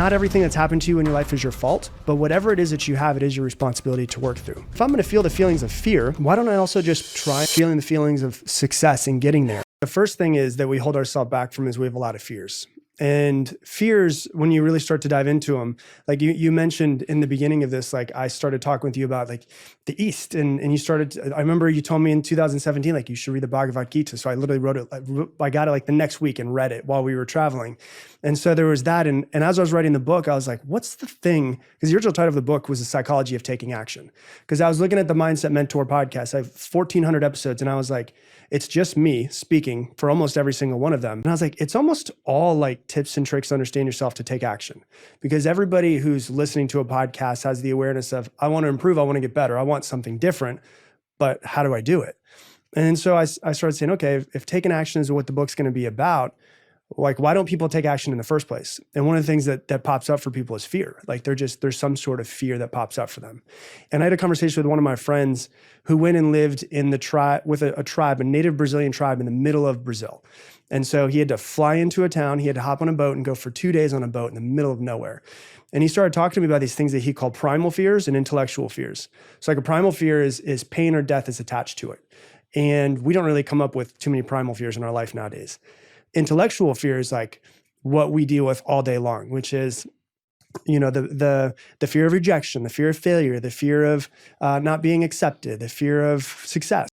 Not everything that's happened to you in your life is your fault, but whatever it is that you have, it is your responsibility to work through. If I'm going to feel the feelings of fear, why don't I also just try feeling the feelings of success and getting there? The first thing is that we hold ourselves back from is we have a lot of fears. And fears, when you really start to dive into them, like you mentioned in the beginning of this, like I started talking with you about like the East and you started, I remember you told me in 2017, like you should read the BhagavadGita. So I literally wrote it, I got it like the next week and read it while we were traveling. And so there was that. And as I was writing the book, I was like, what's the thing? Because the original title of the book was The Psychology of Taking Action. Because I was looking at the Mindset Mentor podcast. I have 1,400 episodes. And I was like, it's just me speaking for almost every single one of them. And I was like, it's almost all like tips and tricks to understand yourself to take action. Because everybody who's listening to a podcast has the awareness of, I want to improve, I want to get better, I want something different, but how do I do it? And so I started saying, okay, if taking action is what the book's going to be about, like, why don't people take action in the first place? And one of the things that pops up for people is fear. Like there's some sort of fear that pops up for them. And I had a conversation with one of my friends who went and lived in the tribe with a tribe, a native Brazilian tribe in the middle of Brazil. And so he had to fly into a town, he had to hop on a boat and go for 2 days on a boat in the middle of nowhere. And he started talking to me about these things that he called primal fears and intellectual fears. So like a primal fear is pain or death is attached to it. And we don't really come up with too many primal fears in our life nowadays. Intellectual fear is like what we deal with all day long, which is, the fear of rejection, the fear of failure, the fear of not being accepted, the fear of success.